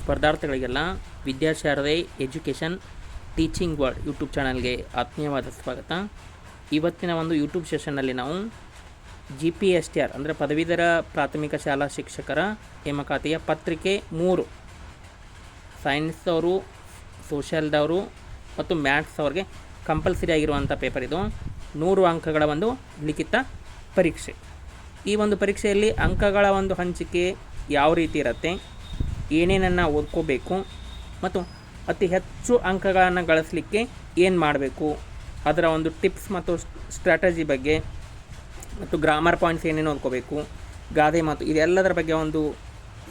ಸ್ಪರ್ಧಾರ್ಥಿಗಳಿಗೆಲ್ಲ Vidyasharade education teaching world YouTube ಚಾನಲ್ಗೆ ಆತ್ಮೀಯವಾದ ಸ್ವಾಗತ. ಇವತ್ತಿನ ಒಂದು ಯೂಟ್ಯೂಬ್ ಸೆಷನ್ನಲ್ಲಿ ನಾವು GPSTR ಅಂದರೆ ಪದವೀಧರ ಪ್ರಾಥಮಿಕ ಶಾಲಾ ಶಿಕ್ಷಕರ ನೇಮಕಾತಿಯ ಪತ್ರಿಕೆ 3 ಸೈನ್ಸ್ದವರು, ಸೋಷಲ್ದವರು ಮತ್ತು ಮ್ಯಾಥ್ಸ್ ಅವ್ರಿಗೆ ಕಂಪಲ್ಸರಿ ಆಗಿರುವಂಥ ಪೇಪರ್ ಇದು. 100 ಅಂಕಗಳ ಒಂದು ಲಿಖಿತ ಪರೀಕ್ಷೆ. ಈ ಒಂದು ಪರೀಕ್ಷೆಯಲ್ಲಿ ಅಂಕಗಳ ಒಂದು ಹಂಚಿಕೆ ಯಾವ ರೀತಿ ಇರುತ್ತೆ, ಏನೇನನ್ನು ಓದ್ಕೋಬೇಕು ಮತ್ತು ಅತಿ ಹೆಚ್ಚು ಅಂಕಗಳನ್ನು ಗಳಿಸಲಿಕ್ಕೆ ಏನು ಮಾಡಬೇಕು, ಅದರ ಒಂದು ಟಿಪ್ಸ್ ಮತ್ತು ಸ್ಟ್ರಾಟಜಿ ಬಗ್ಗೆ ಮತ್ತು ಗ್ರಾಮರ್ ಪಾಯಿಂಟ್ಸ್ ಏನೇನು ಓದ್ಕೋಬೇಕು, ಗಾದೆ ಮಾತು, ಇದೆಲ್ಲದರ ಬಗ್ಗೆ ಒಂದು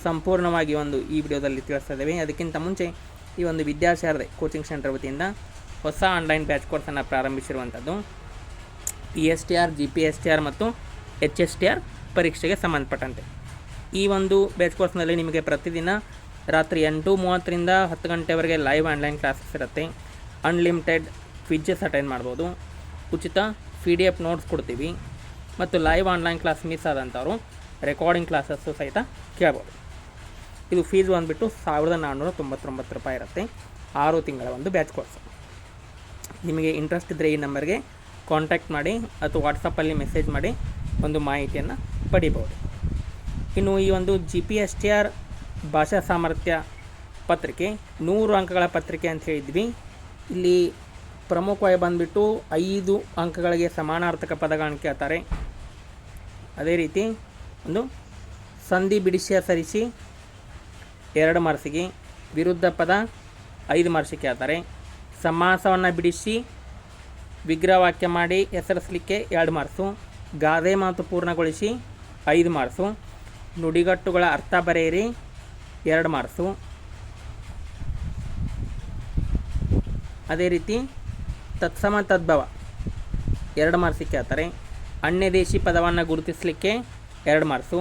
ಸಂಪೂರ್ಣವಾಗಿ ಒಂದು ಈ ವಿಡಿಯೋದಲ್ಲಿ ತಿಳಿಸ್ತಾ ಇದ್ದೇವೆ. ಅದಕ್ಕಿಂತ ಮುಂಚೆ ಈ ಒಂದು ವಿದ್ಯಾಶಾರದೆ ಕೋಚಿಂಗ್ ಸೆಂಟರ್ ವತಿಯಿಂದ ಹೊಸ ಆನ್ಲೈನ್ ಬ್ಯಾಚ್ ಕೋರ್ಸನ್ನು ಪ್ರಾರಂಭಿಸಿರುವಂಥದ್ದು. PSTR, GPSTR ಮತ್ತು HSTR ಪರೀಕ್ಷೆಗೆ ಸಂಬಂಧಪಟ್ಟಂತೆ. ಈ ಒಂದು ಬ್ಯಾಚ್ ಕೋರ್ಸ್ನಲ್ಲಿ ನಿಮಗೆ ಪ್ರತಿದಿನ ರಾತ್ರಿ 8:30ರಿಂದ 10 ಗಂಟೆವರೆಗೆ ಲೈವ್ ಆನ್ಲೈನ್ ಕ್ಲಾಸಸ್ ಇರುತ್ತೆ. ಅನ್ಲಿಮಿಟೆಡ್ ಕ್ವಿಜ್ಜಸ್ ಅಟೆಂಡ್ ಮಾಡ್ಬೋದು. ಉಚಿತ PDF ನೋಟ್ಸ್ ಕೊಡ್ತೀವಿ ಮತ್ತು ಲೈವ್ ಆನ್ಲೈನ್ ಕ್ಲಾಸ್ ಮಿಸ್ ಆದಂಥವರು ರೆಕಾರ್ಡಿಂಗ್ ಕ್ಲಾಸಸ್ಸು ಸಹಿತ ಕೇಳ್ಬೋದು. ಇದು ಫೀಸ್ ಬಂದುಬಿಟ್ಟು 1499 ರೂಪಾಯಿ ಇರುತ್ತೆ. 6 ತಿಂಗಳ ಒಂದು ಬ್ಯಾಚ್ ಕೋರ್ಸ್. ನಿಮಗೆ ಇಂಟ್ರೆಸ್ಟ್ ಇದ್ದರೆ ಈ ನಂಬರ್ಗೆ ಕಾಂಟ್ಯಾಕ್ಟ್ ಮಾಡಿ ಅಥವಾ ವಾಟ್ಸಪ್ಪಲ್ಲಿ ಮೆಸೇಜ್ ಮಾಡಿ ಒಂದು ಮಾಹಿತಿಯನ್ನು ಪಡಿಬೋದು. ಇನ್ನು ಈ ಒಂದು GPSTR ಭಾಷಾ ಸಾಮರ್ಥ್ಯ ಪತ್ರಿಕೆ 100 ಅಂಕಗಳ ಪತ್ರಿಕೆ ಅಂತ ಹೇಳಿದ್ವಿ. ಇಲ್ಲಿ ಪ್ರಮುಖವಾಗಿ ಬಂದುಬಿಟ್ಟು 5 ಅಂಕಗಳಿಗೆ ಸಮಾನಾರ್ಥಕ ಪದಗಳನ್ನು ಕೇಳ್ತಾರೆ. ಅದೇ ರೀತಿ ಒಂದು ಸಂಧಿ ಬಿಡಿಸಿ ಸರಿಸಿ 2 ಮಾರ್ಕ್ಸಿಗೆ, ವಿರುದ್ಧ ಪದ 5 ಮಾರ್ಕ್ಸಿಗೆ ಕೇಳ್ತಾರೆ. ಸಮಾಸವನ್ನು ಬಿಡಿಸಿ ವಿಗ್ರಹವಾಕ್ಯ ಮಾಡಿ ಹೆಸರಿಸಲಿಕ್ಕೆ 2 ಮಾರ್ಕ್ಸು, ಗಾದೆ ಮಾತು ಪೂರ್ಣಗೊಳಿಸಿ 5 ಮಾರ್ಕ್ಸು, ನುಡಿಗಟ್ಟುಗಳ ಅರ್ಥ ಬರೆಯಿರಿ 2 ಮಾರ್ಕ್ಸು. ಅದೇ ರೀತಿ ತತ್ಸಮ ತದ್ಭವ 2 ಮಾರ್ಕ್ಸಿಗೆ ಕೇಳ್ತಾರೆ. ಅನ್ಯದೇಶಿ ಪದವನ್ನು ಗುರುತಿಸಲಿಕ್ಕೆ 2 ಮಾರ್ಕ್ಸು.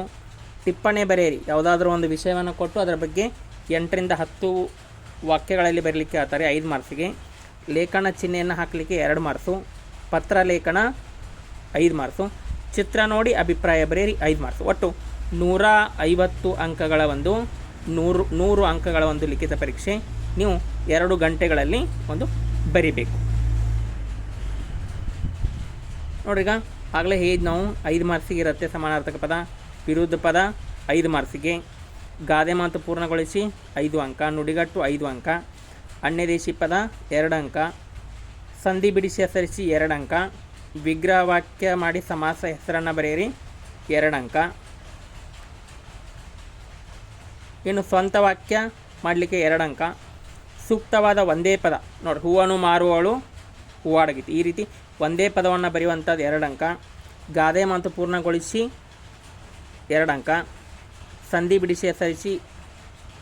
ಟಿಪ್ಪಣಿ ಬರೆಯಿರಿ, ಯಾವುದಾದ್ರೂ ಒಂದು ವಿಷಯವನ್ನು ಕೊಟ್ಟು ಅದರ ಬಗ್ಗೆ 8ರಿಂದ 10 ವಾಕ್ಯಗಳಲ್ಲಿ ಬರೀಲಿಕ್ಕೆ ಹೇಳ್ತಾರೆ 5 ಮಾರ್ಕ್ಸಿಗೆ. ಲೇಖನ ಚಿಹ್ನೆಯನ್ನು ಹಾಕಲಿಕ್ಕೆ 2 ಮಾರ್ಕ್ಸು. ಪತ್ರ ಲೇಖನ 5 ಮಾರ್ಕ್ಸು. ಚಿತ್ರ ನೋಡಿ ಅಭಿಪ್ರಾಯ ಬರೆಯಿರಿ 5 ಮಾರ್ಕ್ಸು. ಒಟ್ಟು 150 ಅಂಕಗಳ ಒಂದು 100 ಅಂಕಗಳ ಒಂದು ಲಿಖಿತ ಪರೀಕ್ಷೆ ನೀವು 2 ಗಂಟೆಗಳಲ್ಲಿ ಒಂದು ಬರಿಬೇಕು. ನೋಡ್ರಿಗ ಆಗಲೇ ನಾವು 5 ಮಾರ್ಕ್ಸಿಗೆ ಇರುತ್ತೆ ಸಮಾನಾರ್ಥಕ ಪದ, ವಿರುದ್ಧ ಪದ 5 ಮಾರ್ಕ್ಸಿಗೆ, ಗಾದೆ ಮಾತು ಪೂರ್ಣಗೊಳಿಸಿ 5 ಅಂಕ, ನುಡಿಗಟ್ಟು 5 ಅಂಕ, ಅನ್ಯದೇಶಿ ಪದ 2 ಅಂಕ, ಸಂಧಿ ಬಿಡಿಸಿ ಹೆಸರಿಸಿ 2 ಅಂಕ, ವಿಗ್ರಹ ವಾಕ್ಯ ಮಾಡಿ ಸಮಾಸ ಹೆಸರನ್ನು ಬರೆಯಿರಿ 2 ಅಂಕ. ಇನ್ನು ಸ್ವಂತ ವಾಕ್ಯ ಮಾಡಲಿಕ್ಕೆ 2 ಅಂಕ. ಸೂಕ್ತವಾದ ಒಂದೇ ಪದ ನೋಡಿ, ಹೂವನ್ನು ಮಾರುವವಳು ಹೂವಾಡಗಿತ್ತು, ಈ ರೀತಿ ಒಂದೇ ಪದವನ್ನು ಬರೆಯುವಂಥದ್ದು 2 ಅಂಕ. ಗಾದೆ ಮಾತು ಪೂರ್ಣಗೊಳಿಸಿ 2 ಅಂಕ. ಸಂಧಿ ಬಿಡಿಸಿ ಹೆಸರಿಸಿ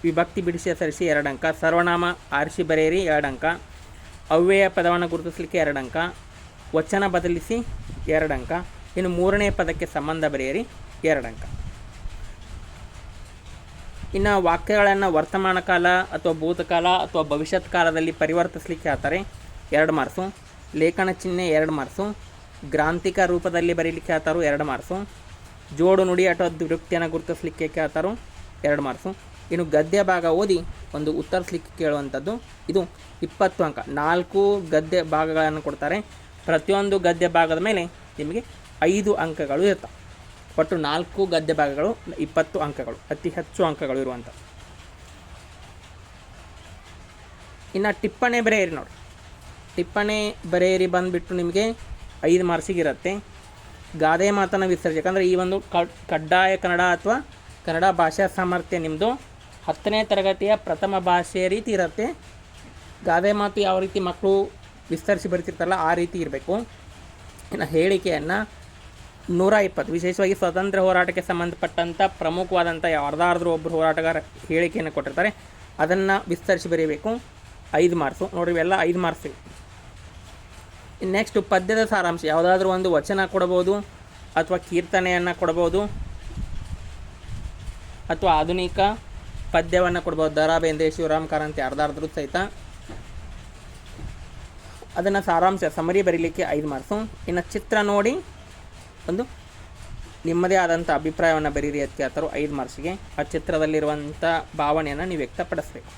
ವಿಭಕ್ತಿ ಬಿಡಿಸಿ ಹೆಸರಿಸಿ 2 ಅಂಕ. ಸರ್ವನಾಮ ಆರಿಸಿ ಬರೆಯಿರಿ 2 ಅಂಕ. ಅವ್ಯಯ ಪದವನ್ನು ಗುರುತಿಸಲಿಕ್ಕೆ 2 ಅಂಕ. ವಚನ ಬದಲಿಸಿ 2 ಅಂಕ. ಇನ್ನು 3ನೇ ಪದಕ್ಕೆ ಸಂಬಂಧ ಬರೆಯಿರಿ 2 ಅಂಕ. ಇನ್ನು ವಾಕ್ಯಗಳನ್ನು ವರ್ತಮಾನ ಕಾಲ ಅಥವಾ ಭೂತಕಾಲ ಅಥವಾ ಭವಿಷ್ಯತ್ ಕಾಲದಲ್ಲಿ ಪರಿವರ್ತಿಸಲಿಕ್ಕೆ ಹೇಳ್ತಾರೆ 2 ಮಾರ್ಕ್ಸು. ಲೇಖನ ಚಿಹ್ನೆ 2 ಮಾರ್ಕ್ಸು. ಗ್ರಾಂಥಿಕ ರೂಪದಲ್ಲಿ ಬರೀಲಿಕ್ಕೆ ಹೇಳ್ತಾರೋ 2 ಮಾರ್ಕ್ಸು. ಜೋಡು ನುಡಿ ಅಥವಾ ದ್ವಿರುಕ್ತಿಯನ್ನು ಗುರುತಿಸಲಿಕ್ಕೆ ಕೇಳ್ತಾರೋ 2 ಮಾರ್ಕ್ಸು. ಇನ್ನು ಗದ್ಯ ಭಾಗ ಓದಿ ಒಂದು ಉತ್ತರಿಸಲಿಕ್ಕೆ ಕೇಳುವಂಥದ್ದು ಇದು 20 ಅಂಕ. 4 ಗದ್ಯ ಭಾಗಗಳನ್ನು ಕೊಡ್ತಾರೆ. ಪ್ರತಿಯೊಂದು ಗದ್ಯ ಭಾಗದ ಮೇಲೆ ನಿಮಗೆ 5 ಅಂಕಗಳು ಇರ್ತವೆ. ಒಟ್ಟು 4 ಗದ್ಯ ಭಾಗಗಳು 20 ಅಂಕಗಳು, ಅತಿ ಹೆಚ್ಚು ಅಂಕಗಳು ಇರುವಂಥ. ಇನ್ನು ಟಿಪ್ಪಣಿ ಬರೆಯಿರಿ ನೋಡಿ, ಟಿಪ್ಪಣಿ ಬರೆಯಿರಿ ಬಂದುಬಿಟ್ಟು ನಿಮಗೆ 5 ಮಾರ್ಕ್ಸಿಗೆ ಇರುತ್ತೆ. ಗಾದೆ ಮಾತನ್ನು ವಿಸರ್ಜಿ, ಯಾಕಂದರೆ ಈ ಒಂದು ಕಡ್ಡಾಯ ಕನ್ನಡ ಅಥವಾ ಕನ್ನಡ ಭಾಷಾ ಸಾಮರ್ಥ್ಯ ನಿಮ್ಮದು 10ನೇ ತರಗತಿಯ ಪ್ರಥಮ ಭಾಷೆಯ ರೀತಿ ಇರುತ್ತೆ. ಗಾದೆ ಮಾತು ಯಾವ ರೀತಿ ಮಕ್ಕಳು ವಿಸ್ತರಿಸಿ ಬರೀತಿರ್ತಾರಲ್ಲ ಆ ರೀತಿ ಇರಬೇಕು. ಇನ್ನು ಹೇಳಿಕೆಯನ್ನು 120, ವಿಶೇಷವಾಗಿ ಸ್ವಾತಂತ್ರ್ಯ ಹೋರಾಟಕ್ಕೆ ಸಂಬಂಧಪಟ್ಟಂಥ ಪ್ರಮುಖವಾದಂಥ ಯಾರ್ದಾದ್ರೂ ಒಬ್ಬರು ಹೋರಾಟಗಾರ ಹೇಳಿಕೆಯನ್ನು ಕೊಟ್ಟಿರ್ತಾರೆ, ಅದನ್ನು ವಿಸ್ತರಿಸಿ ಬರೀಬೇಕು 5 ಮಾರ್ಕ್ಸು. ನೋಡಿರಿ ಇವೆಲ್ಲ 5 ಮಾರ್ಕ್ಸಿಗೆ. ನೆಕ್ಸ್ಟು ಪದ್ಯದ ಸಾರಾಂಶ, ಯಾವುದಾದ್ರೂ ಒಂದು ವಚನ ಕೊಡ್ಬೋದು ಅಥವಾ ಕೀರ್ತನೆಯನ್ನು ಕೊಡ್ಬೋದು ಅಥವಾ ಆಧುನಿಕ ಪದ್ಯವನ್ನು ಕೊಡ್ಬೋದು. ದ ರಾ ಬೇಂದ್ರೆ, ಶಿವರಾಮ್ ಕಾರಂತ ಯಾರ್ದಾದ್ರೂ ಸಹಿತ ಅದನ್ನು ಸಾರಾಂಶ ಸಮರಿ ಬರೀಲಿಕ್ಕೆ 5 ಮಾರ್ಕ್ಸು. ಇನ್ನು ಚಿತ್ರ ನೋಡಿ ಒಂದು ನಿಮ್ಮದೇ ಆದಂಥ ಅಭಿಪ್ರಾಯವನ್ನು ಬರೀರಿ ಅಂತ ಕೇಳ್ತಾರೋ 5 ಮಾರ್ಕ್ಸಿಗೆ. ಆ ಚಿತ್ರದಲ್ಲಿರುವಂಥ ಭಾವನೆಯನ್ನು ನೀವು ವ್ಯಕ್ತಪಡಿಸ್ಬೇಕು.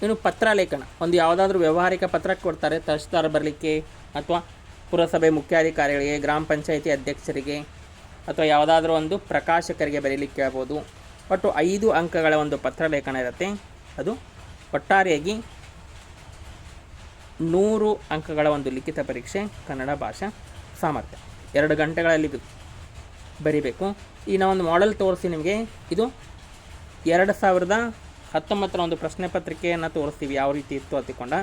ಇನ್ನು ಪತ್ರಲೇಖನ, ಒಂದು ಯಾವುದಾದ್ರೂ ವ್ಯಾವಹಾರಿಕ ಪತ್ರ ಕೊಡ್ತಾರೆ ತಹಶೀಲ್ದಾರ್ ಬರಲಿಕ್ಕೆ, ಅಥವಾ ಪುರಸಭೆ ಮುಖ್ಯಾಧಿಕಾರಿಗಳಿಗೆ, ಗ್ರಾಮ ಪಂಚಾಯಿತಿ ಅಧ್ಯಕ್ಷರಿಗೆ, ಅಥವಾ ಯಾವುದಾದ್ರೂ ಒಂದು ಪ್ರಕಾಶಕರಿಗೆ ಬರೀಲಿಕ್ಕೆ ಹೇಳ್ಬೋದು. ಒಟ್ಟು 5 ಅಂಕಗಳ ಒಂದು ಪತ್ರಲೇಖನ ಇರುತ್ತೆ. ಅದು ಒಟ್ಟಾರೆಯಾಗಿ 100 ಅಂಕಗಳ ಒಂದು ಲಿಖಿತ ಪರೀಕ್ಷೆ ಕನ್ನಡ ಭಾಷಾ ಸಾಮರ್ಥ್ಯ. 2 ಗಂಟೆಗಳಲ್ಲಿ ಬರೀಬೇಕು. ಈ ನಾವು ಮಾಡೆಲ್ ತೋರಿಸಿ ನಿಮಗೆ. ಇದು 2019ರ ಒಂದು ಪ್ರಶ್ನೆ ಪತ್ರಿಕೆಯನ್ನು ತೋರಿಸ್ತೀವಿ ಯಾವ ರೀತಿ ಇತ್ತು ಅಂತಿಕೊಂಡ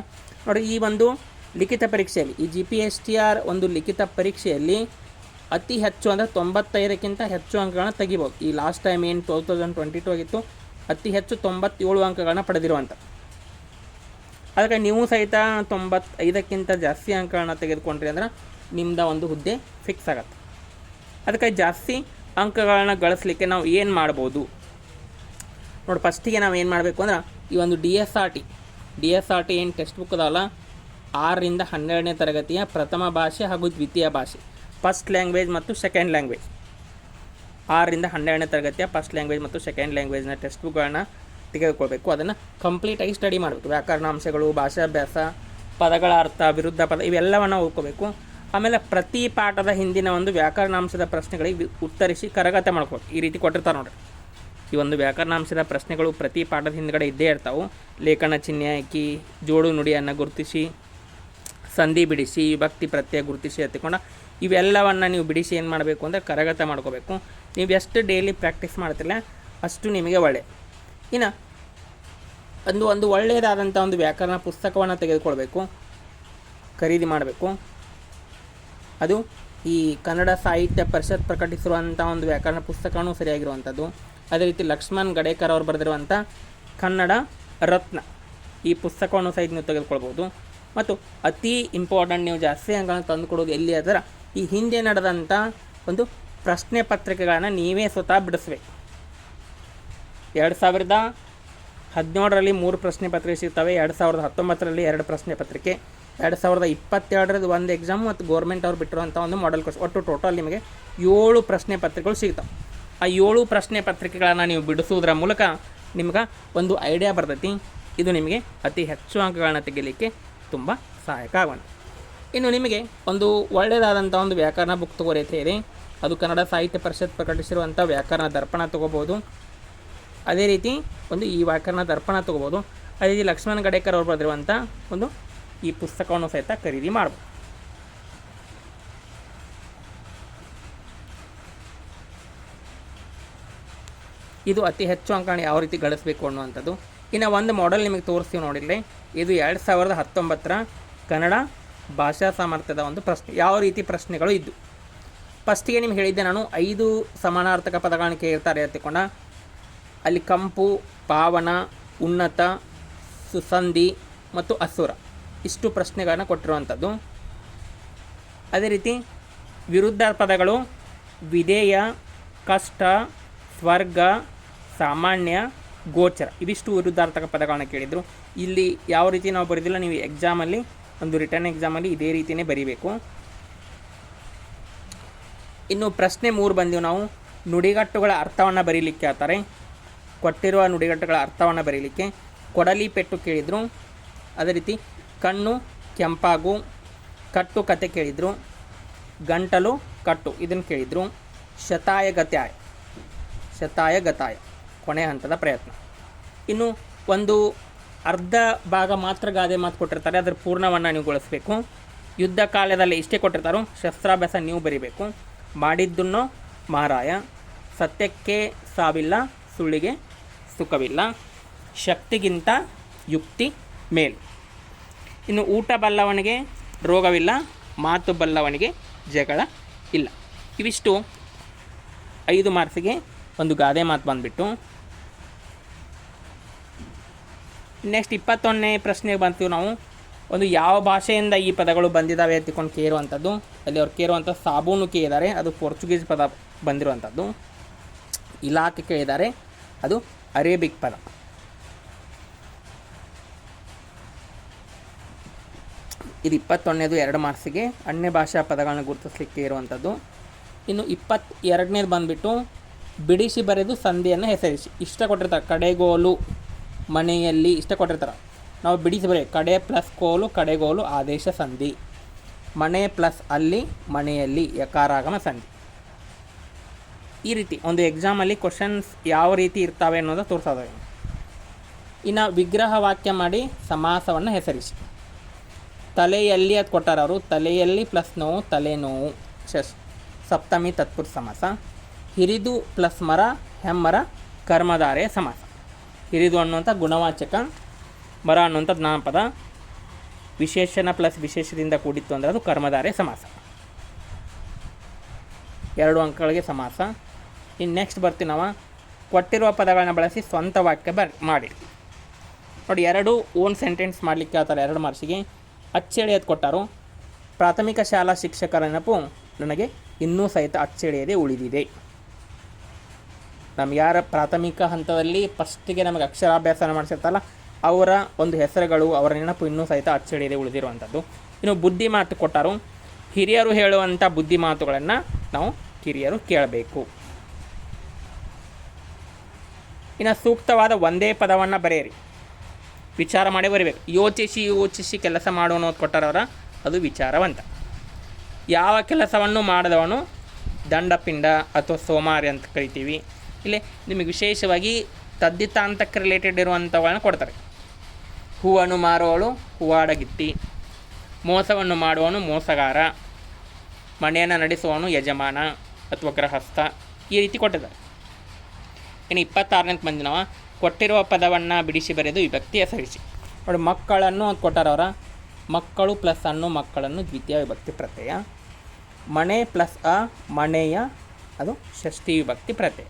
ನೋಡಿ. ಈ ಒಂದು ಲಿಖಿತ ಪರೀಕ್ಷೆಯಲ್ಲಿ, ಈ GPSTR ಒಂದು ಲಿಖಿತ ಪರೀಕ್ಷೆಯಲ್ಲಿ ಅತಿ ಹೆಚ್ಚು ಅಂದರೆ 95ಕ್ಕಿಂತ ಹೆಚ್ಚು ಅಂಕಗಳನ್ನ ತೆಗಿಬೋದು. ಈ ಲಾಸ್ಟ್ ಟೈಮ್ ಏನು 2022 ಆಗಿತ್ತು, ಅತಿ ಹೆಚ್ಚು 97 ಅಂಕಗಳನ್ನ ಪಡೆದಿರುವಂಥ. ಅದಕ್ಕೆ ನೀವು ಸಹಿತ 95ಕ್ಕಿಂತ ಜಾಸ್ತಿ ಅಂಕಗಳನ್ನ ತೆಗೆದುಕೊಂಡ್ರಿ ಅಂದ್ರೆ ನಿಮ್ಮದ ಒಂದು ಹುದ್ದೆ ಫಿಕ್ಸ್ ಆಗತ್ತೆ. ಅದಕ್ಕೆ ಜಾಸ್ತಿ ಅಂಕಗಳನ್ನ ಗಳಿಸ್ಲಿಕ್ಕೆ ನಾವು ಏನು ಮಾಡ್ಬೋದು ನೋಡಿ. ಫಸ್ಟಿಗೆ ನಾವು ಏನು ಮಾಡಬೇಕು ಅಂದ್ರೆ, ಈ ಒಂದು DSRT ಏನು ಟೆಕ್ಸ್ಟ್ ಬುಕ್ ಅದಲ್ಲ, 6ರಿಂದ 12ನೇ ತರಗತಿಯ ಪ್ರಥಮ ಭಾಷೆ ಹಾಗೂ ದ್ವಿತೀಯ ಭಾಷೆ, ಫಸ್ಟ್ ಲ್ಯಾಂಗ್ವೇಜ್ ಮತ್ತು ಸೆಕೆಂಡ್ ಲ್ಯಾಂಗ್ವೇಜ್, 6ರಿಂದ 12ನೇ ತರಗತಿಯ ಫಸ್ಟ್ ಲ್ಯಾಂಗ್ವೇಜ್ ಮತ್ತು ಸೆಕೆಂಡ್ ಲ್ಯಾಂಗ್ವೇಜ್ನ ಟೆಕ್ಸ್ಟ್ ಬುಕ್ಗಳನ್ನ ತೆಗೆದುಕೊಳ್ಬೇಕು. ಅದನ್ನು ಕಂಪ್ಲೀಟಾಗಿ ಸ್ಟಡಿ ಮಾಡಬೇಕು. ವ್ಯಾಕರಣಾಂಶಗಳು, ಭಾಷಾಭ್ಯಾಸ, ಪದಗಳ ಅರ್ಥ, ವಿರುದ್ಧ ಪದ, ಇವೆಲ್ಲವನ್ನು ಓದ್ಕೋಬೇಕು. ಆಮೇಲೆ ಪ್ರತಿ ಪಾಠದ ಹಿಂದಿನ ಒಂದು ವ್ಯಾಕರಣಾಂಶದ ಪ್ರಶ್ನೆಗಳಿಗೆ ಉತ್ತರಿಸಿ ಕರಗತ ಮಾಡ್ಕೋಬೇಕು. ಈ ರೀತಿ ಕೊಟ್ಟಿರ್ತಾರೆ ನೋಡಿರಿ. ಈ ಒಂದು ವ್ಯಾಕರಣಾಂಶದ ಪ್ರಶ್ನೆಗಳು ಪ್ರತಿ ಪಾಠದ ಹಿಂದ್ಗಡೆ ಇದ್ದೇ ಇರ್ತಾವೆ. ಲೇಖನ ಚಿಹ್ನೆ ಹಾಕಿ, ಜೋಡು ನುಡಿಯನ್ನು ಗುರುತಿಸಿ, ಸಂಧಿ ಬಿಡಿಸಿ, ವಿಭಕ್ತಿ ಪ್ರತ್ಯಯ ಗುರುತಿಸಿ ಎತ್ತಿಕೊಂಡ ಇವೆಲ್ಲವನ್ನು ನೀವು ಬಿಡಿಸಿ ಏನು ಮಾಡಬೇಕು ಅಂದರೆ ಕರಗತ ಮಾಡ್ಕೋಬೇಕು. ನೀವು ಎಷ್ಟು ಡೈಲಿ ಪ್ರಾಕ್ಟೀಸ್ ಮಾಡ್ತಿಲ್ಲ ಅಷ್ಟು ನಿಮಗೆ ಒಳ್ಳೆ. ಇನ್ನು ಒಂದು ಒಳ್ಳೆಯದಾದಂಥ ಒಂದು ವ್ಯಾಕರಣ ಪುಸ್ತಕವನ್ನು ತೆಗೆದುಕೊಳ್ಬೇಕು, ಖರೀದಿ ಮಾಡಬೇಕು. ಅದು ಈ ಕನ್ನಡ ಸಾಹಿತ್ಯ ಪರಿಷತ್ ಪ್ರಕಟಿಸಿರುವಂಥ ಒಂದು ವ್ಯಾಕರಣ ಪುಸ್ತಕವೂ ಸರಿಯಾಗಿರುವಂಥದ್ದು. ಅದೇ ರೀತಿ ಲಕ್ಷ್ಮಣ್ ಗಡೇಕರ್ ಅವರು ಬರೆದಿರುವಂಥ ಕನ್ನಡ ರತ್ನ, ಈ ಪುಸ್ತಕವನ್ನು ಸಹಿತ ನೀವು ತೆಗೆದುಕೊಳ್ಬೋದು. ಮತ್ತು ಅತಿ ಇಂಪಾರ್ಟೆಂಟ್, ನೀವು ಜಾಸ್ತಿ ಅಂಕಗಳನ್ನು ತಂದುಕೊಡೋದು ಎಲ್ಲಿ ಅದರ ಈ ಹಿಂದೆ ನಡೆದಂಥ ಒಂದು ಪ್ರಶ್ನೆ ಪತ್ರಿಕೆಗಳನ್ನು ನೀವೇ ಸ್ವತಃ ಬಿಡಿಸ್ಬೇಕು. 2017ರಲ್ಲಿ 3 ಪ್ರಶ್ನೆ ಪತ್ರಿಕೆ ಸಿಗ್ತವೆ, 2019ರಲ್ಲಿ 2 ಪ್ರಶ್ನೆ ಪತ್ರಿಕೆ, 2022ರಲ್ಲಿ 1 ಎಕ್ಸಾಮ್ ಮತ್ತು ಗೌರ್ಮೆಂಟ್ ಅವ್ರು ಬಿಟ್ಟಿರುವಂಥ ಒಂದು ಮಾಡೆಲ್ ಕೋರ್ಸ್. ಒಟ್ಟು ಟೋಟಲ್ ನಿಮಗೆ 7 ಪ್ರಶ್ನೆ ಪತ್ರಿಕೆಗಳು ಸಿಗ್ತವೆ. ಆ 7 ಪ್ರಶ್ನೆ ಪತ್ರಿಕೆಗಳನ್ನು ನೀವು ಬಿಡಿಸೋದ್ರ ಮೂಲಕ ನಿಮ್ಗೆ ಒಂದು ಐಡಿಯಾ ಬರ್ತೈತಿ. ಇದು ನಿಮಗೆ ಅತಿ ಹೆಚ್ಚು ಅಂಕಗಳನ್ನ ತೆಗಿಲಿಕ್ಕೆ ತುಂಬ ಸಹಾಯಕ ಆಗುವಂಥ. ಇನ್ನು ನಿಮಗೆ ಒಂದು ಒಳ್ಳೆಯದಾದಂಥ ಒಂದು ವ್ಯಾಕರಣ ಬುಕ್ ತಗೋರೈತೆ ಇದೆ. ಅದು ಕನ್ನಡ ಸಾಹಿತ್ಯ ಪರಿಷತ್ ಪ್ರಕಟಿಸಿರುವಂಥ ವ್ಯಾಕರಣ ದರ್ಪಣ ತೊಗೋಬೋದು. ಅದೇ ರೀತಿ ಒಂದು ಈ ವ್ಯಾಕರಣ ದರ್ಪಣ ತೊಗೋಬೋದು. ಅದೇ ರೀತಿ ಲಕ್ಷ್ಮಣ್ ಗಡೇಕರ್ ಅವರು ಬರೆದಿರುವಂಥ ಒಂದು ಈ ಪುಸ್ತಕವನ್ನು ಸಹಿತ ಖರೀದಿ ಮಾಡ್ಬೋದು. ಇದು ಅತಿ ಹೆಚ್ಚು ಅಂಕಗಳನ್ನು ಯಾವ ರೀತಿ ಗಳಿಸಬೇಕು ಅನ್ನುವಂಥದ್ದು. ಇನ್ನು ಒಂದು ಮಾಡೆಲ್ ನಿಮಗೆ ತೋರಿಸ್ತೀವಿ ನೋಡಿರಲಿ. ಇದು 2019ರ ಕನ್ನಡ ಭಾಷಾ ಸಾಮರ್ಥ್ಯದ ಒಂದು ಪ್ರಶ್ನೆ. ಯಾವ ರೀತಿ ಪ್ರಶ್ನೆಗಳು ಇದ್ದು ಫಸ್ಟಿಗೆ ನಿಮ್ಗೆ ಹೇಳಿದ್ದೆ ನಾನು 5 ಸಮಾನಾರ್ಥಕ ಪದಗಳನ್ನು ಕೇಳ್ತಾರೆ ಎತ್ತಿಕೊಂಡ. ಅಲ್ಲಿ ಕಂಪು, ಪಾವನ, ಉನ್ನತ, ಸುಸಂಧಿ ಮತ್ತು ಅಸುರ ಇಷ್ಟು ಪ್ರಶ್ನೆಗಳನ್ನು ಕೊಟ್ಟಿರುವಂಥದ್ದು. ಅದೇ ರೀತಿ ವಿರುದ್ಧ ಪದಗಳು ವಿಧೇಯ, ಕಷ್ಟ, ಸ್ವರ್ಗ, ಸಾಮಾನ್ಯ, ಗೋಚರ ಇವಿಷ್ಟು ವಿರುದ್ಧಾರ್ಥಕ ಪದಗಳನ್ನ ಕೇಳಿದರು. ಇಲ್ಲಿ ಯಾವ ರೀತಿ ನಾವು ಬರೆದಿಲ್ಲ, ನೀವು ಎಕ್ಸಾಮಲ್ಲಿ ಒಂದು ರಿಟರ್ನ್ ಎಕ್ಸಾಮಲ್ಲಿ ಇದೇ ರೀತಿಯೇ ಬರೀಬೇಕು. ಇನ್ನು ಪ್ರಶ್ನೆ 3 ಬಂದೀವಿ ನಾವು. ನುಡಿಗಟ್ಟುಗಳ ಅರ್ಥವನ್ನು ಬರೀಲಿಕ್ಕೆ ಹೇಳ್ತಾರೆ. ಕೊಟ್ಟಿರುವ ನುಡಿಗಟ್ಟುಗಳ ಅರ್ಥವನ್ನು ಬರೀಲಿಕ್ಕೆ ಕೊಡಲಿ ಪೆಟ್ಟು ಕೇಳಿದರು. ಅದೇ ರೀತಿ ಕಣ್ಣು ಕೆಂಪಾಗು, ಕಟ್ಟು ಕತೆ ಕೇಳಿದರು. ಗಂಟಲು ಕಟ್ಟು ಇದನ್ನು ಕೇಳಿದರು. ಶತಾಯಗತಾಯ ಕೊನೆಯ ಹಂತದ ಪ್ರಯತ್ನ. ಇನ್ನು ಒಂದು ಅರ್ಧ ಭಾಗ ಮಾತ್ರ ಗಾದೆ ಮಾತು ಕೊಟ್ಟಿರ್ತಾರೆ, ಅದರ ಪೂರ್ಣವನ್ನು ನೀವು ಗೊಳಿಸಬೇಕು. ಯುದ್ಧ ಕಾಲದಲ್ಲಿ ಇಷ್ಟೇ ಕೊಟ್ಟಿರ್ತಾರೋ ಶಸ್ತ್ರಾಭ್ಯಾಸ ನೀವು ಬರೀಬೇಕು. ಮಾಡಿದ್ದನ್ನು ಮಾರಾಯ, ಸತ್ಯಕ್ಕೆ ಸಾವಿಲ್ಲ, ಸುಳ್ಳಿಗೆ ಸುಖವಿಲ್ಲ, ಶಕ್ತಿಗಿಂತ ಯುಕ್ತಿ ಮೇಲು. ಇನ್ನು ಊಟ ಬಲ್ಲವನಿಗೆ ರೋಗವಿಲ್ಲ, ಮಾತು ಬಲ್ಲವನಿಗೆ ಜಗಳ ಇಲ್ಲ. ಇವಿಷ್ಟು 5 ಮಾರ್ಕ್ಸಿಗೆ ಒಂದು ಗಾದೆ ಮಾತು ಬಂದುಬಿಟ್ಟು. ನೆಕ್ಸ್ಟ್ 21ನೇ ಪ್ರಶ್ನೆಗೆ ಬಂತೀವಿ ನಾವು. ಒಂದು ಯಾವ ಭಾಷೆಯಿಂದ ಈ ಪದಗಳು ಬಂದಿದ್ದಾವೆ ಎತ್ತಿಕೊಂಡು ಕೇರುವಂಥದ್ದು. ಅಲ್ಲಿ ಅವ್ರು ಕೇರುವಂಥ ಸಾಬೂನು ಕೇಳಿದ್ದಾರೆ, ಅದು ಪೋರ್ಚುಗೀಸ್ ಪದ ಬಂದಿರುವಂಥದ್ದು. ಇಲಾಖೆ ಕೇಳಿದ್ದಾರೆ, ಅದು ಅರೇಬಿಕ್ ಪದ. ಇದು 21ನೇದು 2 ಮಾರ್ಕ್ಸಿಗೆ ಅನ್ಯ ಭಾಷಾ ಪದಗಳನ್ನು ಗುರುತಿಸಲಿಕ್ಕೆ ಇರುವಂಥದ್ದು. ಇನ್ನು 22ನೇದು ಬಂದುಬಿಟ್ಟು ಬಿಡಿಸಿ ಬರೆದು ಸಂಧಿಯನ್ನು ಹೆಸರಿಸಿ. ಇಷ್ಟ ಕೊಟ್ಟಿರ್ತಾರೆ, ಕಡೆಗೋಲು, ಮನೆಯಲ್ಲಿ, ಇಷ್ಟ ಕೊಟ್ಟಿರ್ತಾರೆ. ನಾವು ಬಿಡಿಸಿ ಬರೀ ಕಡೆ ಪ್ಲಸ್ ಕೋಲು, ಕಡೆಗೋಲು ಆದೇಶ ಸಂಧಿ, ಮನೆ ಪ್ಲಸ್ ಅಲ್ಲಿ, ಮನೆಯಲ್ಲಿ ಯಕಾರಾಗಮ ಸಂಧಿ. ಈ ರೀತಿ ಒಂದು ಎಕ್ಸಾಮಲ್ಲಿ ಕ್ವಶನ್ಸ್ ಯಾವ ರೀತಿ ಇರ್ತವೆ ಅನ್ನೋದು ತೋರಿಸೋದು. ಇನ್ನು ವಿಗ್ರಹ ವಾಕ್ಯ ಮಾಡಿ ಸಮಾಸವನ್ನು ಹೆಸರಿಸಿ. ತಲೆಯಲ್ಲಿ ಅದು ಕೊಟ್ಟಾರ ಅವರು, ತಲೆಯಲ್ಲಿ ಪ್ಲಸ್ ನೋವು, ತಲೆನೋವು ಸಪ್ತಮಿ ತತ್ಪುರುಷ ಸಮಾಸ. ಹಿರಿದು ಪ್ಲಸ್ ಮರ, ಹೆಮ್ಮರ ಕರ್ಮಧಾರೆಯ ಸಮಾಸ. ಹಿರಿದು ಅನ್ನುವಂಥ ಗುಣವಾಚಕ, ಮರ ಅನ್ನುವಂಥ ನಾಮಪದ, ವಿಶೇಷಣ ಪ್ಲಸ್ ವಿಶೇಷದಿಂದ ಕೂಡಿತ್ತು ಅಂದರೆ ಅದು ಕರ್ಮಧಾರೆಯ ಸಮಾಸ. 2 ಅಂಕಗಳಿಗೆ ಸಮಾಸ. ಇನ್ನು ನೆಕ್ಸ್ಟ್ ಬರ್ತೀವಿ ನಾವು, ಕೊಟ್ಟಿರುವ ಪದಗಳನ್ನ ಬಳಸಿ ಸ್ವಂತ ವಾಕ್ಯ ಮಾಡಿ. ನೋಡಿ, 2 ಓನ್ ಸೆಂಟೆನ್ಸ್ ಮಾಡಲಿಕ್ಕೆ ಹೇಳ್ತಾರೆ 2 ಮಾರ್ಕ್ಸಿಗೆ. ಅಚ್ಚಳಿಯೋದು ಕೊಟ್ಟರು. ಪ್ರಾಥಮಿಕ ಶಾಲಾ ಶಿಕ್ಷಕರ ನೆನಪು ನನಗೆ ಇನ್ನೂ ಸಹಿತ ಅಚ್ಚಳಿಯದೆ ಉಳಿದಿದೆ. ನಮ್ಗೆ ಯಾರ ಪ್ರಾಥಮಿಕ ಹಂತದಲ್ಲಿ ಫಸ್ಟಿಗೆ ನಮಗೆ ಅಕ್ಷರಾಭ್ಯಾಸನ ಮಾಡಿಸಿರ್ತಲ್ಲ ಅವರ ಒಂದು ಹೆಸರುಗಳು, ಅವರ ನೆನಪು ಇನ್ನೂ ಸಹಿತ ಅಚ್ಚಳಿಯದೆ ಉಳಿದಿರುವಂಥದ್ದು. ಇನ್ನು ಬುದ್ಧಿ ಮಾತು ಕೊಟ್ಟರು. ಹಿರಿಯರು ಹೇಳುವಂಥ ಬುದ್ಧಿ ಮಾತುಗಳನ್ನು ನಾವು ಕಿರಿಯರು ಕೇಳಬೇಕು. ಇನ್ನು ಸೂಕ್ತವಾದ ಒಂದೇ ಪದವನ್ನು ಬರೆಯಿರಿ. ವಿಚಾರ ಮಾಡಿ ಬರೀಬೇಕು. ಯೋಚಿಸಿ ಕೆಲಸ ಮಾಡೋನು ಕೊಟ್ಟರವರ ಅದು ವಿಚಾರವಂತ. ಯಾವ ಕೆಲಸವನ್ನು ಮಾಡಿದವನು ದಂಡಪಿಂಡ ಅಥವಾ ಸೋಮಾರಿ ಅಂತ ಕರಿತೀವಿ. ಇಲ್ಲಿ ನಿಮಗೆ ವಿಶೇಷವಾಗಿ ತದ್ದಿತಾಂತಕ್ಕೆ ರಿಲೇಟೆಡ್ ಇರುವಂಥವುಗಳನ್ನ ಕೊಡ್ತಾರೆ. ಹೂವನ್ನು ಮಾರುವವಳು ಹೂವಾಡಗಿತ್ತಿ, ಮೋಸವನ್ನು ಮಾಡುವವನು ಮೋಸಗಾರ, ಮನೆಯನ್ನು ನಡೆಸುವವನು ಯಜಮಾನ ಅಥವಾ ಗೃಹಸ್ಥ, ಈ ರೀತಿ ಕೊಟ್ಟಿದ್ದಾರೆ. ಇನ್ನು 26ನೇದು ಬಂದು ನಾವು ಕೊಟ್ಟಿರುವ ಪದವನ್ನು ಬಿಡಿಸಿ ಬರೆದು ವಿಭಕ್ತಿ ಹೆಸರಿಸಿ. ನೋಡಿ, ಮಕ್ಕಳನ್ನು ಅಂತ ಕೊಟ್ಟಾರವರ, ಮಕ್ಕಳು ಪ್ಲಸ್ ಅನ್ನು ಮಕ್ಕಳನ್ನು ದ್ವಿತೀಯ ವಿಭಕ್ತಿ ಪ್ರತ್ಯಯ. ಮನೆ ಪ್ಲಸ್ ಅ ಮನೆಯ ಅದು ಷಷ್ಠಿ ವಿಭಕ್ತಿ ಪ್ರತ್ಯಯ.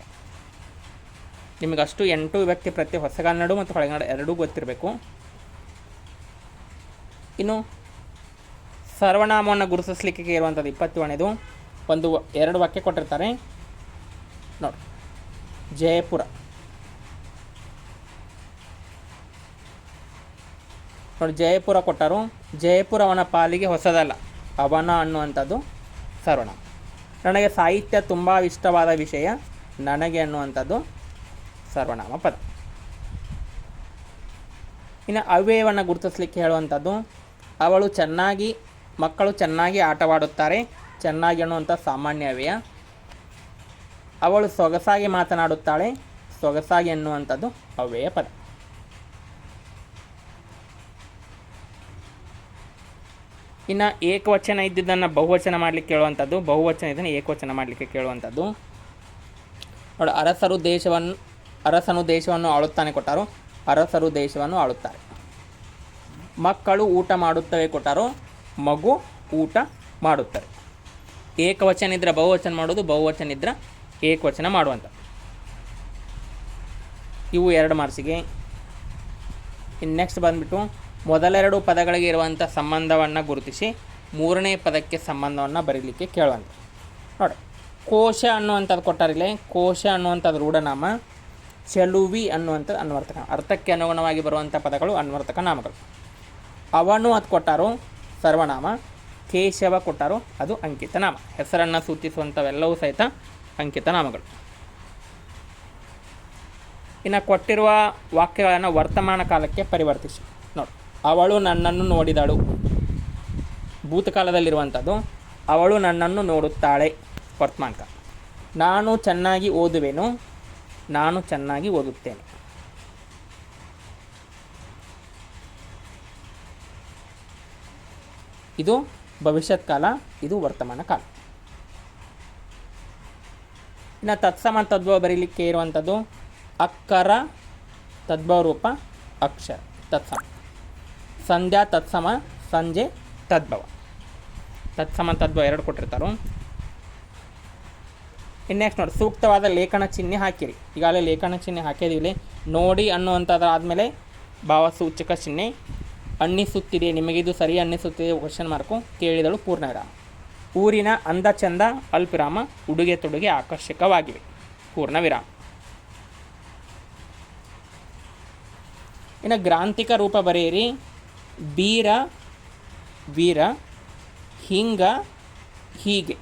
ನಿಮಗಷ್ಟು 8 ವಿಭಕ್ತಿ ಪ್ರತ್ಯಯ ಹೊಸಗನ್ನಡ ಮತ್ತು ಹೊಳಗನ್ನಡ ಎರಡೂ ಗೊತ್ತಿರಬೇಕು. ಇನ್ನು ಸರ್ವನಾಮವನ್ನು ಗುರುತಿಸಲಿಕ್ಕೆ ಇರುವಂಥದ್ದು 27ನೇದು 2 ವಾಕ್ಯ ಕೊಟ್ಟಿರ್ತಾರೆ ನೋಡಿ. ಜಯಪುರ ನೋಡಿ, ಜಯಪುರ ಕೊಟ್ಟರು. ಜಯಪುರ ಅವನ ಪಾಲಿಗೆ ಹೊಸದಲ್ಲ, ಅವನ ಅನ್ನುವಂಥದ್ದು ಸರ್ವನಾಮ. ನನಗೆ ಸಾಹಿತ್ಯ ತುಂಬ ಇಷ್ಟವಾದ ವಿಷಯ, ನನಗೆ ಅನ್ನುವಂಥದ್ದು ಸರ್ವನಾಮ ಪದ. ಇನ್ನು ಅವ್ಯಯವನ್ನು ಗುರುತಿಸಲಿಕ್ಕೆ ಹೇಳುವಂಥದ್ದು, ಮಕ್ಕಳು ಚೆನ್ನಾಗಿ ಆಟವಾಡುತ್ತಾರೆ, ಚೆನ್ನಾಗಿ ಅನ್ನುವಂಥ ಸಾಮಾನ್ಯ ಅವ್ಯಯ. ಅವಳು ಸೊಗಸಾಗಿ ಮಾತನಾಡುತ್ತಾಳೆ, ಸೊಗಸಾಗಿ ಎನ್ನುವಂಥದ್ದು ಅವ್ಯಯ ಪದ. ಇನ್ನು ಏಕವಚನ ಇದ್ದಿದ್ದನ್ನು ಬಹುವಚನ ಮಾಡಲಿಕ್ಕೆ ಕೇಳುವಂಥದ್ದು, ಬಹುವಚನ ಇದನ್ನು ಏಕವಚನ ಮಾಡಲಿಕ್ಕೆ ಕೇಳುವಂಥದ್ದು. ನೋಡಿ, ಅರಸನು ದೇಶವನ್ನು ಆಳುತ್ತಾನೆ ಕೊಟ್ಟರು, ಅರಸರು ದೇಶವನ್ನು ಆಳುತ್ತಾರೆ. ಮಕ್ಕಳು ಊಟ ಮಾಡುತ್ತವೆ ಕೊಟ್ಟರು, ಮಗು ಊಟ ಮಾಡುತ್ತಾರೆ. ಏಕವಚನ ಇದ್ದರೆ ಬಹುವಚನ ಮಾಡೋದು, ಬಹುವಚನ ಇದ್ದರೆ ಏಕವಚನ ಮಾಡುವಂಥ. ಇವು 2 ಮಾರ್ಕ್ಸಿಗೆ. ಇನ್ನು ನೆಕ್ಸ್ಟ್ ಬಂದುಬಿಟ್ಟು ಮೊದಲೆರಡು ಪದಗಳಿಗೆ ಇರುವಂಥ ಸಂಬಂಧವನ್ನು ಗುರುತಿಸಿ 3ನೇ ಪದಕ್ಕೆ ಸಂಬಂಧವನ್ನು ಬರೀಲಿಕ್ಕೆ ಕೇಳುವಂಥ. ನೋಡಿ, ಕೋಶ ಅನ್ನುವಂಥದ್ದು ಕೊಟ್ಟಾರಿಲ್ಲ. ಕೋಶ ಅನ್ನುವಂಥದ್ದು ರೂಢನಾಮ, ಚೆಲುವಿ ಅನ್ನುವಂಥದ್ದು ಅನ್ವರ್ತಕ. ಅರ್ಥಕ್ಕೆ ಅನುಗುಣವಾಗಿ ಬರುವಂಥ ಪದಗಳು ಅನ್ವರ್ತಕ ನಾಮಗಳು. ಅವನು ಅದು ಕೊಟ್ಟಾರು ಸರ್ವನಾಮ, ಕೇಶವ ಕೊಟ್ಟಾರು ಅದು ಅಂಕಿತ ನಾಮ. ಹೆಸರನ್ನು ಸೂಚಿಸುವಂಥವೆಲ್ಲವೂ ಸಹಿತ ಅಂಕಿತ ನಾಮಗಳು. ಇನ್ನು ಕೊಟ್ಟಿರುವ ವಾಕ್ಯಗಳನ್ನು ವರ್ತಮಾನ ಕಾಲಕ್ಕೆ ಪರಿವರ್ತಿಸಿ. ನೋಡಿ, ಅವಳು ನನ್ನನ್ನು ನೋಡಿದಳು ಭೂತಕಾಲದಲ್ಲಿರುವಂಥದ್ದು, ಅವಳು ನನ್ನನ್ನು ನೋಡುತ್ತಾಳೆ ವರ್ತಮಾನ ಕಾಲ. ನಾನು ಚೆನ್ನಾಗಿ ಓದುವೆನು, ನಾನು ಚೆನ್ನಾಗಿ ಓದುತ್ತೇನೆ. ಇದು ಭವಿಷ್ಯತ್ ಕಾಲ, ಇದು ವರ್ತಮಾನ ಕಾಲ. ಇನ್ನು ತತ್ಸಮ ತದ್ಭವ ಬರೀಲಿಕ್ಕೆ ಇರುವಂಥದ್ದು ಅಕ್ಕರ ತದ್ಭವ ರೂಪ ಅಕ್ಷರ ತತ್ಸಮ. ಸಂಧ್ಯಾ ತತ್ಸಮ, ಸಂಜೆ ತದ್ಭವ. ತತ್ಸಮ ತದ್ಭವ 2 ಕೊಟ್ಟಿರ್ತಾರೋ. ಇನ್ನು ನೆಕ್ಸ್ಟ್ ನೋಡಿ, ಸೂಕ್ತವಾದ ಲೇಖನ ಚಿಹ್ನೆ ಹಾಕಿರಿ. ಈಗಾಗಲೇ ಲೇಖನ ಚಿಹ್ನೆ ಹಾಕಿದ್ದೀವಿ. ನೋಡಿ ಅನ್ನುವಂಥದ್ದು ಆದಮೇಲೆ ಭಾವಸೂಚಕ ಚಿಹ್ನೆ. ಅನ್ನಿಸುತ್ತಿದೆ, ನಿಮಗಿದು ಸರಿ ಅನ್ನಿಸುತ್ತಿದೆ ಕ್ವಶನ್ ಮಾರ್ಕು, ಕೇಳಿದಳು ಪೂರ್ಣವಿರಾಮ. ಊರಿನ ಅಂದ ಚಂದ ಅಲ್ಪವಿರಾಮ, ಉಡುಗೆ ತೊಡುಗೆ ಆಕರ್ಷಕವಾಗಿವೆ ಪೂರ್ಣವಿರಾಮ. ಇನ್ನು ಗ್ರಾಂಥಿಕ ರೂಪ ಬರೆಯಿರಿ. ಬೀರ ವೀರ, ಹಿಂಗ, ಹೀಗೆ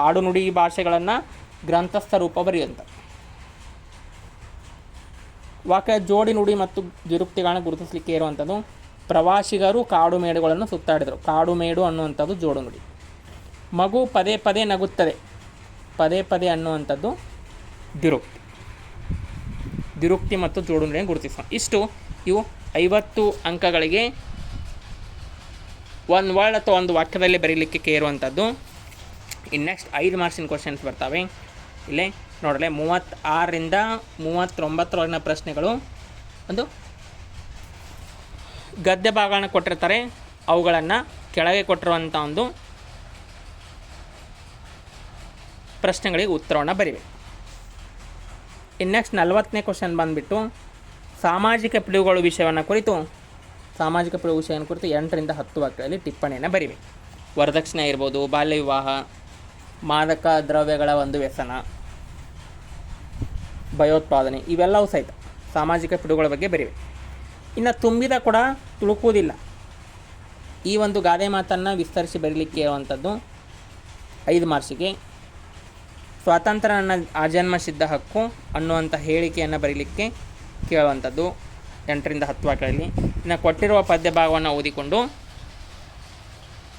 ಆಡುನುಡಿ ಭಾಷೆಗಳನ್ನು ಗ್ರಂಥಸ್ಥ ರೂಪ ಬರೆಯುವಂಥ. ವಾಕ್ಯ ಜೋಡಿ ನುಡಿ ಮತ್ತು ದ್ವಿರುಕ್ತಿಗಳನ್ನು ಗುರುತಿಸಲಿಕ್ಕೆ ಇರುವಂಥದ್ದು ಪ್ರವಾಸಿಗರು ಕಾಡು ಮೇಡುಗಳನ್ನು ಸುತ್ತಾಡಿದರು. ಕಾಡು ಮೇಡು ಅನ್ನುವಂಥದ್ದು ಜೋಡು ನುಡಿ. ಮಗು ಪದೇ ಪದೇ ನಗುತ್ತದೆ. ಪದೇ ಪದೇ ಅನ್ನುವಂಥದ್ದು ದ್ವಿರುಕ್ತಿ. ದ್ವಿರುಕ್ತಿ ಮತ್ತು ಜೋಡು ನುಡಿಯನ್ನು ಗುರುತಿಸೋಣ. ಇವು 50 ಅಂಕಗಳಿಗೆ ಒಂದು ವರ್ಡ್ ಅಥವಾ ಒಂದು ವಾಕ್ಯದಲ್ಲಿ ಬರೀಲಿಕ್ಕೆ ಇರುವಂಥದ್ದು. ಇನ್ನು ನೆಕ್ಸ್ಟ್ 5 ಮಾರ್ಕ್ಸಿನ ಕ್ವಶನ್ಸ್ ಬರ್ತವೆ. ಇಲ್ಲೇ ನೋಡಲೆ 36ರಿಂದ 39ರವರೆಗಿನ ಪ್ರಶ್ನೆಗಳು ಒಂದು ಗದ್ಯ ಭಾಗಗಳನ್ನು ಕೊಟ್ಟಿರ್ತಾರೆ. ಅವುಗಳನ್ನು ಕೆಳಗೆ ಕೊಟ್ಟಿರುವಂಥ ಒಂದು ಪ್ರಶ್ನೆಗಳಿಗೆ ಉತ್ತರವನ್ನು ಬರೀಬೇಕು. ಇನ್ನು ನೆಕ್ಸ್ಟ್ 40ನೇ ಕ್ವಶನ್ ಬಂದುಬಿಟ್ಟು ಸಾಮಾಜಿಕ ಪಿಡುಗುಗಳು ವಿಷಯವನ್ನು ಕುರಿತು 8ರಿಂದ 10 ವಾಕ್ಯಗಳಲ್ಲಿ ಟಿಪ್ಪಣಿಯನ್ನು ಬರೀಬೇಕು. ವರದಕ್ಷಿಣೆ ಇರ್ಬೋದು, ಬಾಲ್ಯ ವಿವಾಹ, ಮಾದಕ ದ್ರವ್ಯಗಳ ಒಂದು ವ್ಯಸನ, ಭಯೋತ್ಪಾದನೆ, ಇವೆಲ್ಲವೂ ಸಹಿತ ಸಾಮಾಜಿಕ ಪಿಡುಗುಗಳ ಬಗ್ಗೆ ಬರೀಬೇಕು. ಇನ್ನು ತುಂಬಿದ ಕೂಡ ತುಳುಕುವುದಿಲ್ಲ. ಈ ಒಂದು ಗಾದೆ ಮಾತನ್ನು ವಿಸ್ತರಿಸಿ ಬರೀಲಿಕ್ಕೆ ಇರುವಂಥದ್ದು 5 ಮಾರ್ಕ್ಸಿಗೆ. ಸ್ವಾತಂತ್ರ್ಯ ನನ್ನ ಆಜನ್ಮ ಸಿದ್ಧ ಹಕ್ಕು ಅನ್ನುವಂಥ ಹೇಳಿಕೆಯನ್ನು ಬರೀಲಿಕ್ಕೆ ಕೇಳುವಂಥದ್ದು 8ರಿಂದ 10 ವಾಕ್ಯಗಳಲ್ಲಿ. ಇನ್ನು ಕೊಟ್ಟಿರುವ ಪದ್ಯ ಭಾಗವನ್ನು ಓದಿಕೊಂಡು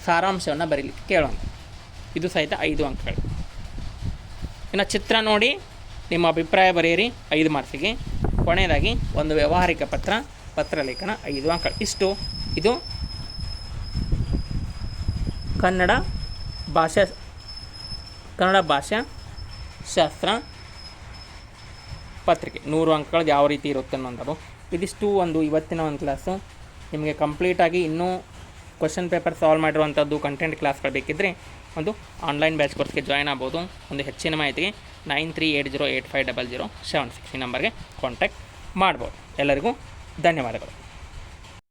ಸಾರಾಂಶವನ್ನು ಬರೀಲಿಕ್ಕೆ ಕೇಳುವಂಥದ್ದು. ಇದು ಸಹಿತ 5 ಅಂಕಗಳು. ಇನ್ನು ಚಿತ್ರ ನೋಡಿ ನಿಮ್ಮ ಅಭಿಪ್ರಾಯ ಬರೆಯಿರಿ 5 ಮಾರ್ಕ್ಸಿಗೆ. ಕೊನೆಯದಾಗಿ ಒಂದು ವ್ಯಾವಹಾರಿಕ ಪತ್ರಲೇಖನ 5 ಅಂಕಗಳು. ಇದು ಕನ್ನಡ ಭಾಷಾ ಶಾಸ್ತ್ರ ಪತ್ರಿಕೆ 100 ಅಂಕಗಳು ಯಾವ ರೀತಿ ಇರುತ್ತೆ ಅನ್ನೋಂಥದ್ದು. ಇದಿಷ್ಟು ಇವತ್ತಿನ ಒಂದು ಕ್ಲಾಸು. ನಿಮಗೆ ಕಂಪ್ಲೀಟಾಗಿ ಇನ್ನೂ ಕ್ವಶನ್ ಪೇಪರ್ ಸಾಲ್ವ್ ಮಾಡಿರುವಂಥದ್ದು ಕಂಟೆಂಟ್ ಕ್ಲಾಸ್ಗಳು ಬೇಕಿದ್ದರೆ ಒಂದು ಆನ್ಲೈನ್ ಬ್ಯಾಚ್ ಕೋರ್ಸ್ಗೆ ಜಾಯ್ನ್ ಆಗ್ಬೋದು. ಒಂದು ಹೆಚ್ಚಿನ ಮಾಹಿತಿಗೆ 9380850076 ಈ ನಂಬರ್ಗೆ ಕಾಂಟ್ಯಾಕ್ಟ್ ಮಾಡ್ಬೋದು. ಎಲ್ಲರಿಗೂ ಧನ್ಯವಾದಗಳು.